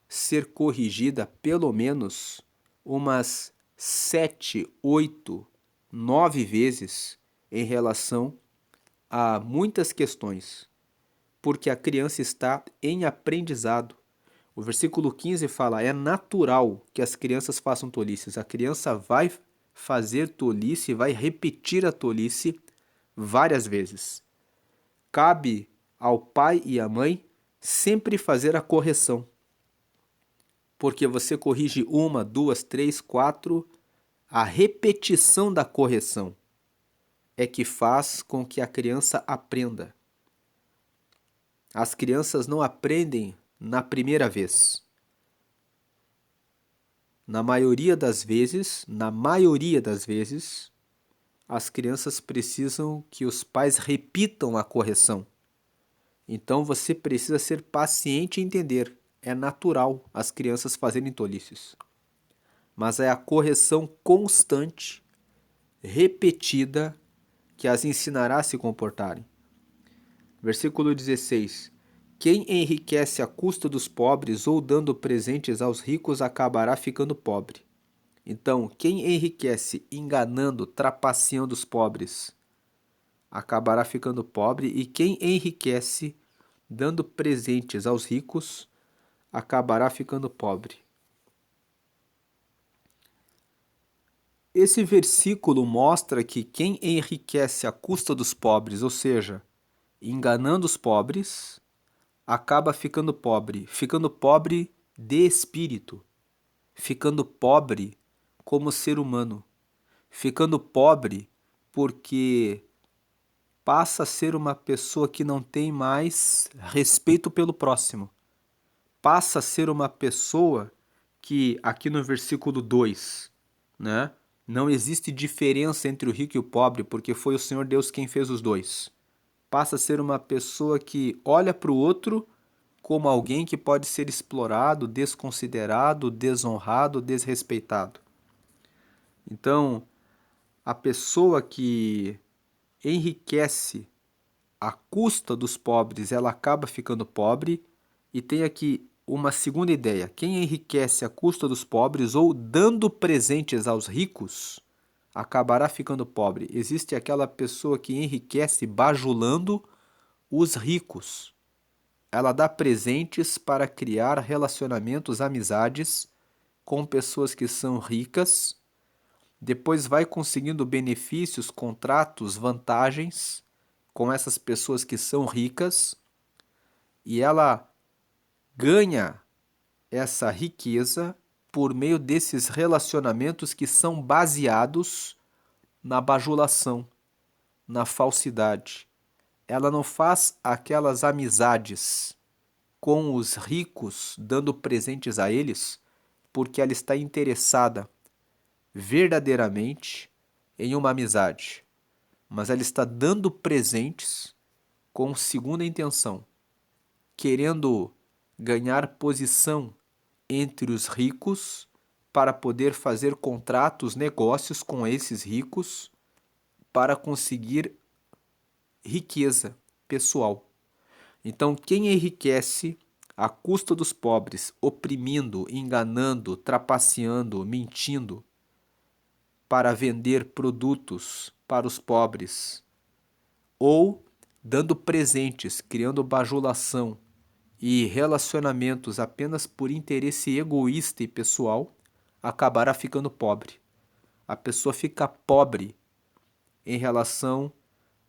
ser corrigida pelo menos umas 7, 8, 9 vezes em relação a muitas questões, porque a criança está em aprendizado. O versículo 15 fala: é natural que as crianças façam tolices. A criança vai fazer tolice, vai repetir a tolice várias vezes. Cabe ao pai e à mãe sempre fazer a correção. Porque você corrige uma, duas, três, quatro, a repetição da correção é que faz com que a criança aprenda. As crianças não aprendem na primeira vez. Na maioria das vezes, as crianças precisam que os pais repitam a correção. Então você precisa ser paciente e entender. É natural as crianças fazerem tolices. Mas é a correção constante, repetida, que as ensinará a se comportarem. Versículo 16. Quem enriquece à custa dos pobres ou dando presentes aos ricos acabará ficando pobre. Então, quem enriquece enganando, trapaceando os pobres, acabará ficando pobre, e quem enriquece dando presentes aos ricos, acabará ficando pobre. Esse versículo mostra que quem enriquece à custa dos pobres, ou seja, enganando os pobres, acaba ficando pobre de espírito, ficando pobre como ser humano, ficando pobre porque passa a ser uma pessoa que não tem mais respeito pelo próximo. Passa a ser uma pessoa que, aqui no versículo 2, né, não existe diferença entre o rico e o pobre, porque foi o Senhor Deus quem fez os dois. Passa a ser uma pessoa que olha para o outro como alguém que pode ser explorado, desconsiderado, desonrado, desrespeitado. Então, a pessoa que enriquece à custa dos pobres, ela acaba ficando pobre. E tem aqui uma segunda ideia: quem enriquece à custa dos pobres ou dando presentes aos ricos, acabará ficando pobre. Existe aquela pessoa que enriquece bajulando os ricos. Ela dá presentes para criar relacionamentos, amizades com pessoas que são ricas, depois vai conseguindo benefícios, contratos, vantagens com essas pessoas que são ricas, e ela ganha essa riqueza por meio desses relacionamentos que são baseados na bajulação, na falsidade. Ela não faz aquelas amizades com os ricos, dando presentes a eles, porque ela está interessada verdadeiramente em uma amizade, mas ela está dando presentes com segunda intenção, querendo ganhar posição entre os ricos para poder fazer contratos, negócios com esses ricos para conseguir riqueza pessoal. Então, quem enriquece à custa dos pobres, oprimindo, enganando, trapaceando, mentindo, para vender produtos para os pobres, ou dando presentes, criando bajulação e relacionamentos apenas por interesse egoísta e pessoal, acabará ficando pobre. A pessoa fica pobre em relação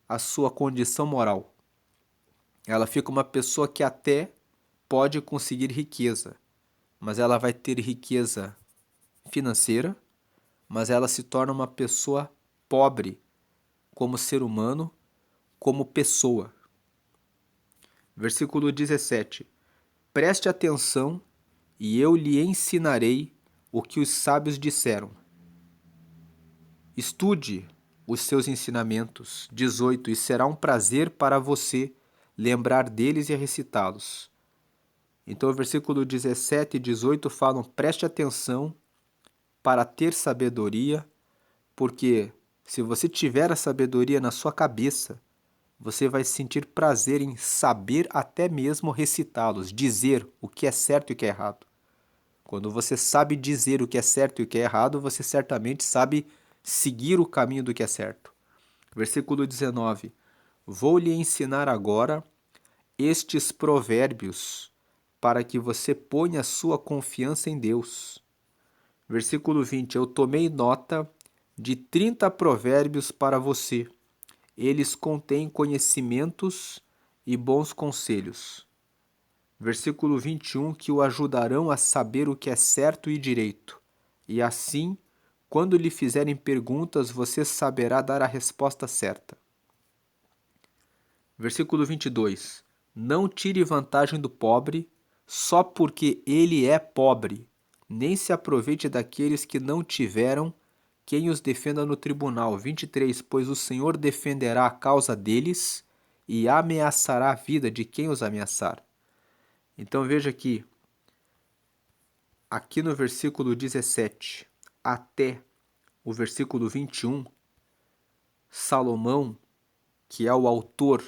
à sua condição moral. Ela fica uma pessoa que até pode conseguir riqueza, mas ela vai ter riqueza financeira, mas ela se torna uma pessoa pobre como ser humano, como pessoa. Versículo 17. Preste atenção e eu lhe ensinarei o que os sábios disseram. Estude os seus ensinamentos. 18. E será um prazer para você lembrar deles e recitá-los. Então, o versículo 17 e 18 falam: preste atenção para ter sabedoria, porque se você tiver a sabedoria na sua cabeça, você vai sentir prazer em saber até mesmo recitá-los, dizer o que é certo e o que é errado. Quando você sabe dizer o que é certo e o que é errado, você certamente sabe seguir o caminho do que é certo. Versículo 19. Vou lhe ensinar agora estes provérbios para que você ponha sua confiança em Deus. Versículo 20. Eu tomei nota de 30 provérbios para você. Eles contêm conhecimentos e bons conselhos. Versículo 21, que o ajudarão a saber o que é certo e direito. E assim, quando lhe fizerem perguntas, você saberá dar a resposta certa. Versículo 22. Não tire vantagem do pobre só porque ele é pobre, nem se aproveite daqueles que não tiveram quem os defenda no tribunal. 23. Pois o Senhor defenderá a causa deles e ameaçará a vida de quem os ameaçar. Então veja aqui no versículo 17 até o versículo 21, Salomão, que é o autor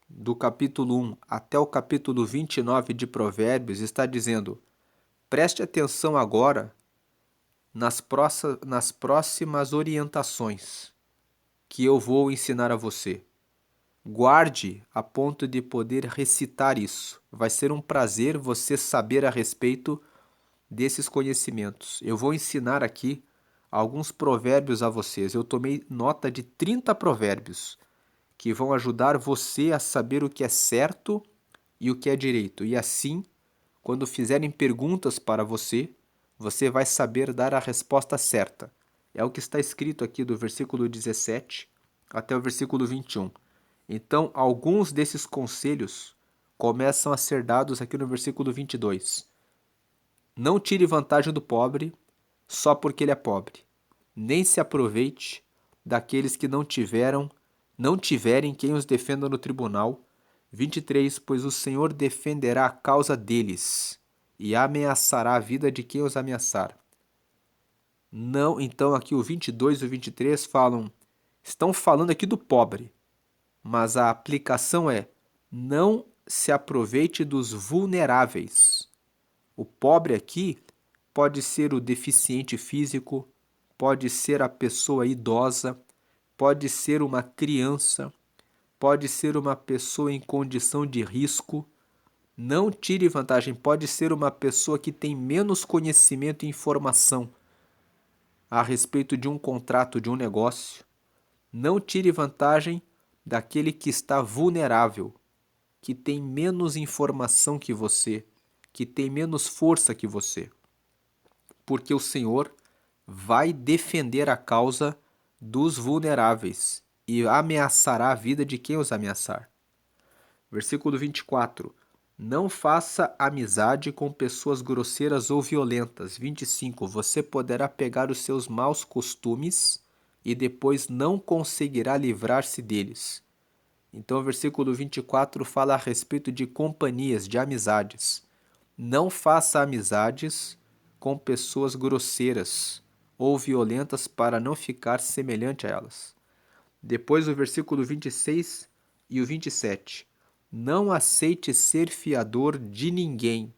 do capítulo 1 até o capítulo 29 de Provérbios, está dizendo: preste atenção agora nas próximas orientações que eu vou ensinar a você. Guarde a ponto de poder recitar isso. Vai ser um prazer você saber a respeito desses conhecimentos. Eu vou ensinar aqui alguns provérbios a vocês. Eu tomei nota de 30 provérbios que vão ajudar você a saber o que é certo e o que é direito. E assim, quando fizerem perguntas para você, você vai saber dar a resposta certa. É o que está escrito aqui do versículo 17 até o versículo 21. Então, alguns desses conselhos começam a ser dados aqui no versículo 22. Não tire vantagem do pobre só porque ele é pobre. Nem se aproveite daqueles que não tiverem quem os defenda no tribunal. 23. Pois o Senhor defenderá a causa deles e ameaçará a vida de quem os ameaçar. Não, então aqui o 22 e o 23 estão falando aqui do pobre, mas a aplicação é: não se aproveite dos vulneráveis. O pobre aqui pode ser o deficiente físico, pode ser a pessoa idosa, pode ser uma criança, pode ser uma pessoa em condição de risco. Não tire vantagem, pode ser uma pessoa que tem menos conhecimento e informação a respeito de um contrato, de um negócio. Não tire vantagem daquele que está vulnerável, que tem menos informação que você, que tem menos força que você. Porque o Senhor vai defender a causa dos vulneráveis e ameaçará a vida de quem os ameaçar. Versículo 24. Não faça amizade com pessoas grosseiras ou violentas. 25. Você poderá pegar os seus maus costumes e depois não conseguirá livrar-se deles. Então, o versículo 24 fala a respeito de companhias, de amizades. Não faça amizades com pessoas grosseiras ou violentas para não ficar semelhante a elas. Depois, o versículo 26 e o 27. Não aceite ser fiador de ninguém.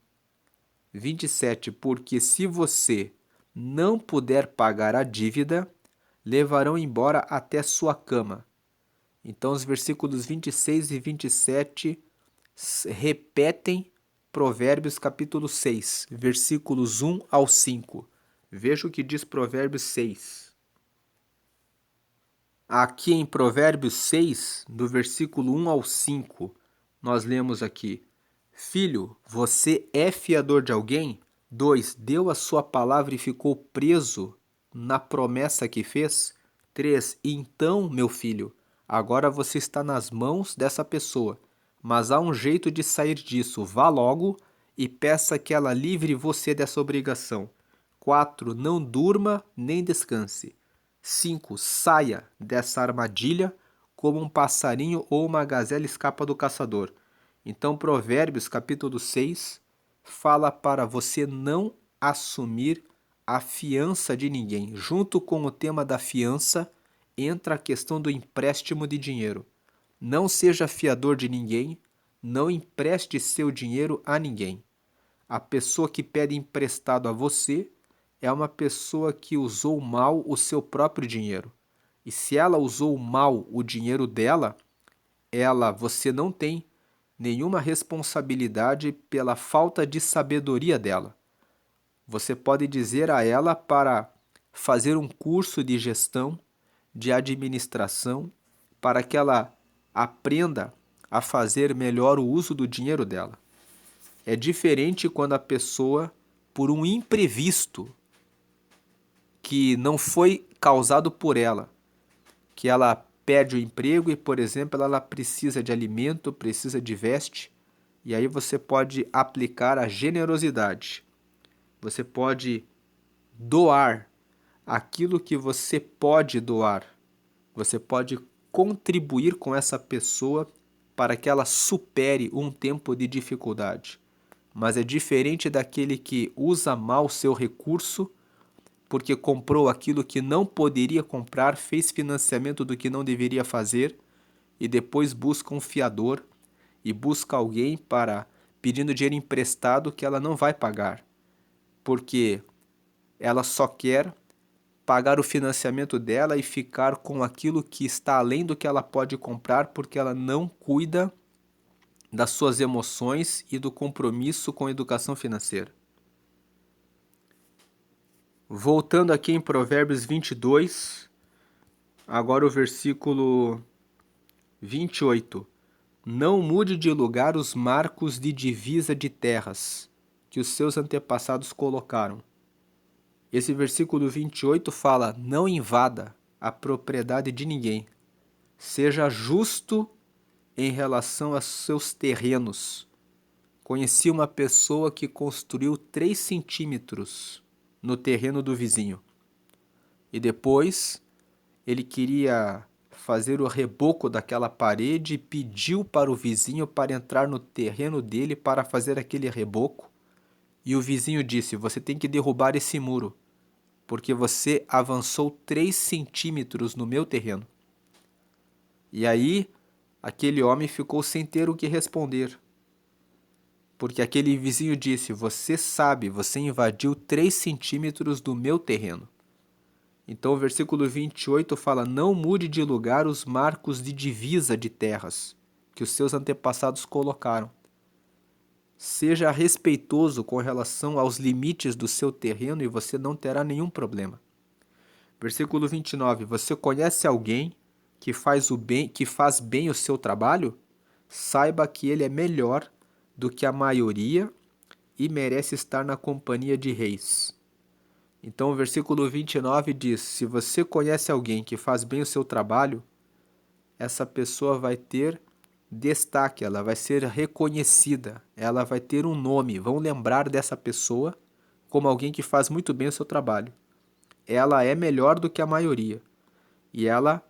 27. Porque se você não puder pagar a dívida, levarão embora até sua cama. Então, os versículos 26 e 27 repetem Provérbios capítulo 6, versículos 1 ao 5. Veja o que diz Provérbios 6. Aqui em Provérbios 6, do versículo 1 ao 5, nós lemos aqui: Filho, você é fiador de alguém? 2. Deu a sua palavra e ficou preso na promessa que fez? 3. Então, meu filho, agora você está nas mãos dessa pessoa, mas há um jeito de sair disso. Vá logo e peça que ela livre você dessa obrigação. 4. Não durma nem descanse. 5. Saia dessa armadilha como um passarinho ou uma gazela escapa do caçador. Então, Provérbios capítulo 6 fala para você não assumir a fiança de ninguém. Junto com o tema da fiança, entra a questão do empréstimo de dinheiro. Não seja fiador de ninguém, não empreste seu dinheiro a ninguém. A pessoa que pede emprestado a você é uma pessoa que usou mal o seu próprio dinheiro. E se ela usou mal o dinheiro dela, você não tem nenhuma responsabilidade pela falta de sabedoria dela. Você pode dizer a ela para fazer um curso de gestão, de administração, para que ela aprenda a fazer melhor o uso do dinheiro dela. É diferente quando a pessoa, por um imprevisto que não foi causado por ela, que ela perde o emprego e, por exemplo, ela precisa de alimento, precisa de veste, e aí você pode aplicar a generosidade. Você pode doar aquilo que você pode doar. Você pode contribuir com essa pessoa para que ela supere um tempo de dificuldade. Mas é diferente daquele que usa mal o seu recurso porque comprou aquilo que não poderia comprar, fez financiamento do que não deveria fazer e depois busca um fiador e busca alguém para pedindo dinheiro emprestado que ela não vai pagar. Porque ela só quer pagar o financiamento dela e ficar com aquilo que está além do que ela pode comprar, porque ela não cuida das suas emoções e do compromisso com a educação financeira. Voltando aqui em Provérbios 22, agora o versículo 28. Não mude de lugar os marcos de divisa de terras que os seus antepassados colocaram. Esse versículo 28 fala: não invada a propriedade de ninguém. Seja justo em relação aos seus terrenos. Conheci uma pessoa que construiu 3 centímetros no terreno do vizinho. E depois ele queria fazer o reboco daquela parede e pediu para o vizinho para entrar no terreno dele para fazer aquele reboco. E o vizinho disse: você tem que derrubar esse muro, porque você avançou 3 centímetros no meu terreno. E aí, aquele homem ficou sem ter o que responder. Porque aquele vizinho disse: você sabe, você invadiu 3 centímetros do meu terreno. Então o versículo 28 fala: não mude de lugar os marcos de divisa de terras que os seus antepassados colocaram. Seja respeitoso com relação aos limites do seu terreno e você não terá nenhum problema. Versículo 29. Você conhece alguém que faz bem o seu trabalho? Saiba que ele é melhor do que a maioria e merece estar na companhia de reis. Então o versículo 29 diz: se você conhece alguém que faz bem o seu trabalho, essa pessoa vai ter destaque, ela vai ser reconhecida, ela vai ter um nome, vão lembrar dessa pessoa como alguém que faz muito bem o seu trabalho. Ela é melhor do que a maioria e ela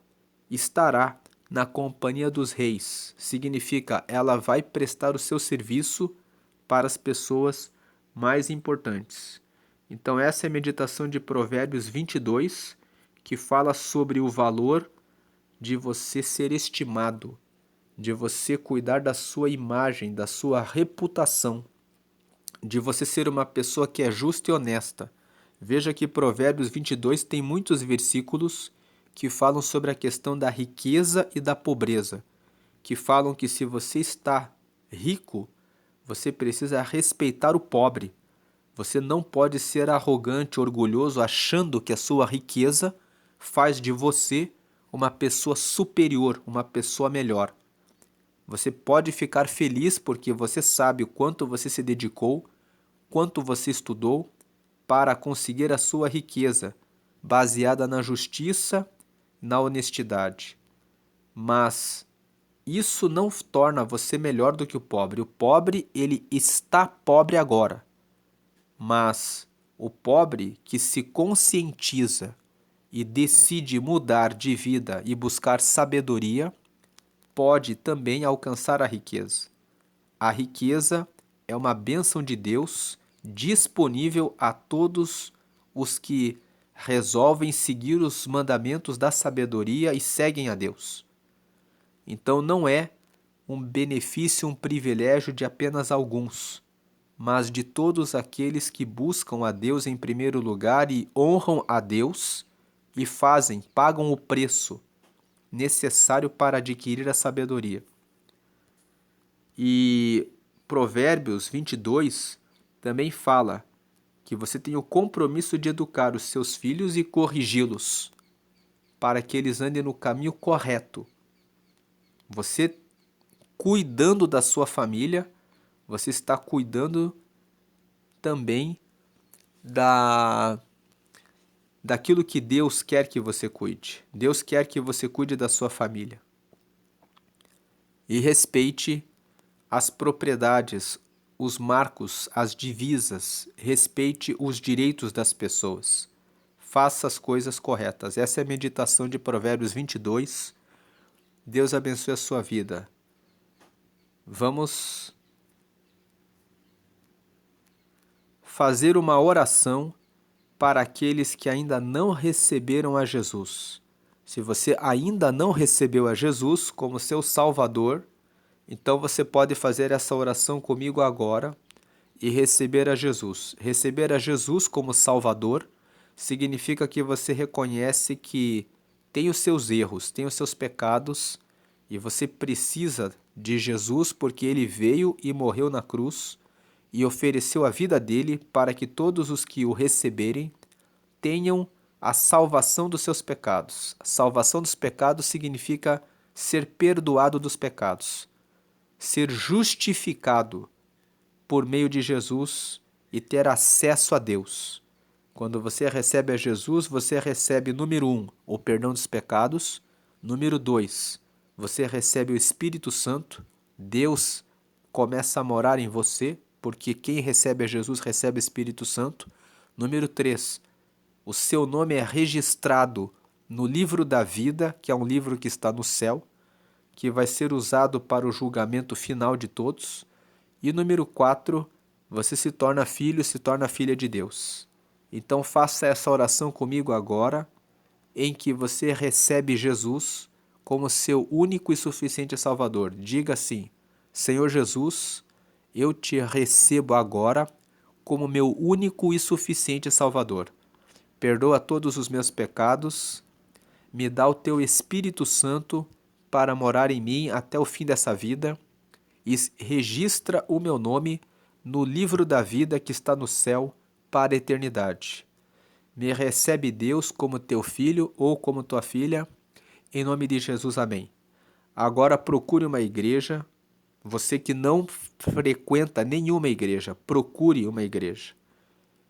estará na companhia dos reis. Significa, ela vai prestar o seu serviço para as pessoas mais importantes. Então essa é a meditação de Provérbios 22, que fala sobre o valor de você ser estimado, de você cuidar da sua imagem, da sua reputação, de você ser uma pessoa que é justa e honesta. Veja que Provérbios 22 tem muitos versículos que falam sobre a questão da riqueza e da pobreza, que falam que se você está rico, você precisa respeitar o pobre. Você não pode ser arrogante, orgulhoso, achando que a sua riqueza faz de você uma pessoa superior, uma pessoa melhor. Você pode ficar feliz porque você sabe o quanto você se dedicou, quanto você estudou para conseguir a sua riqueza, baseada na justiça, na honestidade. Mas isso não torna você melhor do que o pobre. O pobre, ele está pobre agora. Mas o pobre que se conscientiza e decide mudar de vida e buscar sabedoria, pode também alcançar a riqueza. A riqueza é uma bênção de Deus disponível a todos os que resolvem seguir os mandamentos da sabedoria e seguem a Deus. Então não é um benefício, um privilégio de apenas alguns, mas de todos aqueles que buscam a Deus em primeiro lugar e honram a Deus e pagam o preço necessário para adquirir a sabedoria. E Provérbios 22 também fala que você tem o compromisso de educar os seus filhos e corrigi-los para que eles andem no caminho correto. Você cuidando da sua família, você está cuidando também daquilo que Deus quer que você cuide. Deus quer que você cuide da sua família. E respeite as propriedades, os marcos, as divisas, respeite os direitos das pessoas. Faça as coisas corretas. Essa é a meditação de Provérbios 22. Deus abençoe a sua vida. Vamos fazer uma oração para aqueles que ainda não receberam a Jesus. Se você ainda não recebeu a Jesus como seu Salvador, então você pode fazer essa oração comigo agora e receber a Jesus. Receber a Jesus como Salvador significa que você reconhece que tem os seus erros, tem os seus pecados e você precisa de Jesus porque ele veio e morreu na cruz e ofereceu a vida dele para que todos os que o receberem tenham a salvação dos seus pecados. A salvação dos pecados significa ser perdoado dos pecados, ser justificado por meio de Jesus e ter acesso a Deus. Quando você recebe a Jesus, você recebe, número 1, o perdão dos pecados. Número 2, você recebe o Espírito Santo. Deus começa a morar em você, porque quem recebe a Jesus recebe o Espírito Santo. Número 3, o seu nome é registrado no livro da vida, que é um livro que está no céu, que vai ser usado para o julgamento final de todos. E número 4, você se torna filho, se torna filha de Deus. Então faça essa oração comigo agora, em que você recebe Jesus como seu único e suficiente Salvador. Diga assim: Senhor Jesus, eu te recebo agora como meu único e suficiente Salvador. Perdoa todos os meus pecados, me dá o teu Espírito Santo para morar em mim até o fim dessa vida e registra o meu nome no livro da vida que está no céu para a eternidade. Me recebe, Deus, como teu filho ou como tua filha, em nome de Jesus, amém. Agora procure uma igreja, você que não frequenta nenhuma igreja, procure uma igreja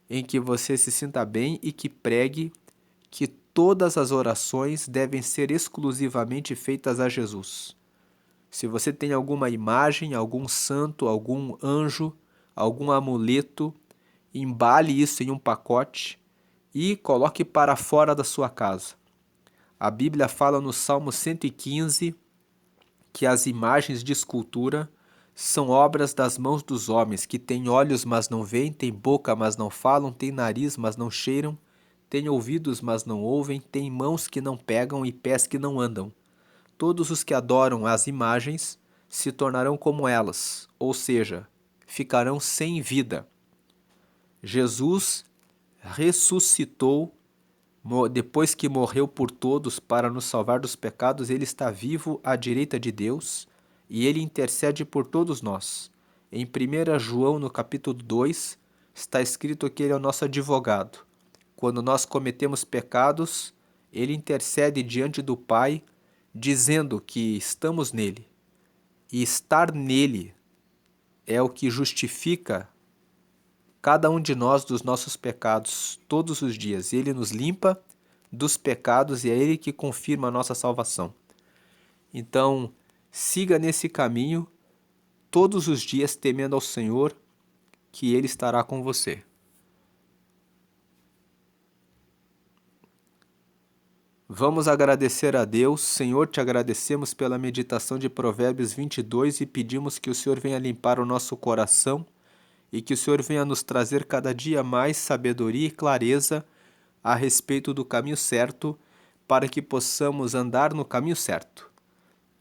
em que você se sinta bem e que pregue que todas as orações devem ser exclusivamente feitas a Jesus. Se você tem alguma imagem, algum santo, algum anjo, algum amuleto, embale isso em um pacote e coloque para fora da sua casa. A Bíblia fala no Salmo 115 que as imagens de escultura são obras das mãos dos homens, que têm olhos, mas não veem, têm boca, mas não falam, têm nariz, mas não cheiram, têm ouvidos, mas não ouvem, têm mãos que não pegam e pés que não andam. Todos os que adoram as imagens se tornarão como elas, ou seja, ficarão sem vida. Jesus ressuscitou depois que morreu por todos para nos salvar dos pecados. Ele está vivo à direita de Deus e ele intercede por todos nós. Em 1 João, no capítulo 2, está escrito que ele é o nosso advogado. Quando nós cometemos pecados, ele intercede diante do Pai, dizendo que estamos nele. E estar nele é o que justifica cada um de nós dos nossos pecados todos os dias. Ele nos limpa dos pecados e é ele que confirma a nossa salvação. Então, siga nesse caminho todos os dias temendo ao Senhor, que ele estará com você. Vamos agradecer a Deus. Senhor, te agradecemos pela meditação de Provérbios 22 e pedimos que o Senhor venha limpar o nosso coração e que o Senhor venha nos trazer cada dia mais sabedoria e clareza a respeito do caminho certo, para que possamos andar no caminho certo,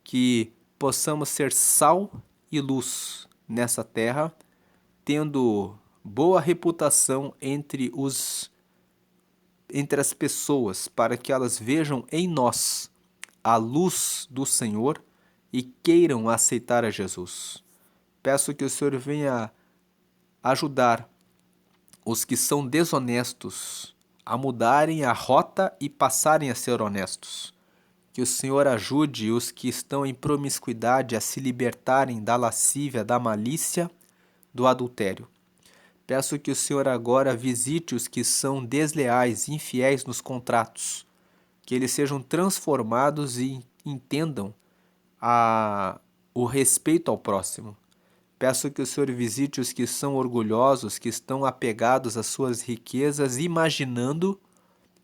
que possamos ser sal e luz nessa terra, tendo boa reputação entre as pessoas, para que elas vejam em nós a luz do Senhor e queiram aceitar a Jesus. Peço que o Senhor venha ajudar os que são desonestos a mudarem a rota e passarem a ser honestos. Que o Senhor ajude os que estão em promiscuidade a se libertarem da lascívia, da malícia, do adultério. Peço que o Senhor agora visite os que são desleais, infiéis nos contratos, que eles sejam transformados e entendam o respeito ao próximo. Peço que o Senhor visite os que são orgulhosos, que estão apegados às suas riquezas, imaginando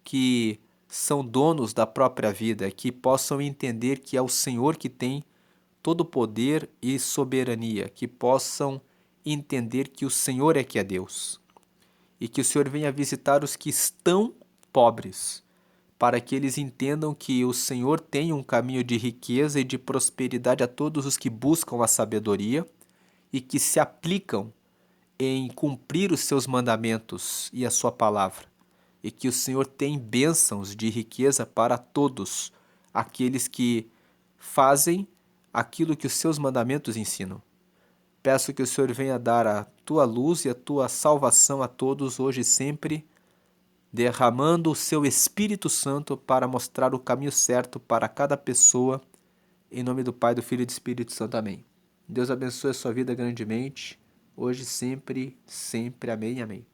que são donos da própria vida, que possam entender que é o Senhor que tem todo o poder e soberania, que possam entender que o Senhor é que é Deus. E que o Senhor venha visitar os que estão pobres, para que eles entendam que o Senhor tem um caminho de riqueza e de prosperidade a todos os que buscam a sabedoria e que se aplicam em cumprir os seus mandamentos e a sua palavra. e que o Senhor tem bênçãos de riqueza para todos aqueles que fazem aquilo que os seus mandamentos ensinam. Peço que o Senhor venha dar a tua luz e a tua salvação a todos hoje e sempre, derramando o seu Espírito Santo para mostrar o caminho certo para cada pessoa. Em nome do Pai, do Filho e do Espírito Santo. Amém. Deus abençoe a sua vida grandemente, hoje, sempre, sempre. Amém, amém.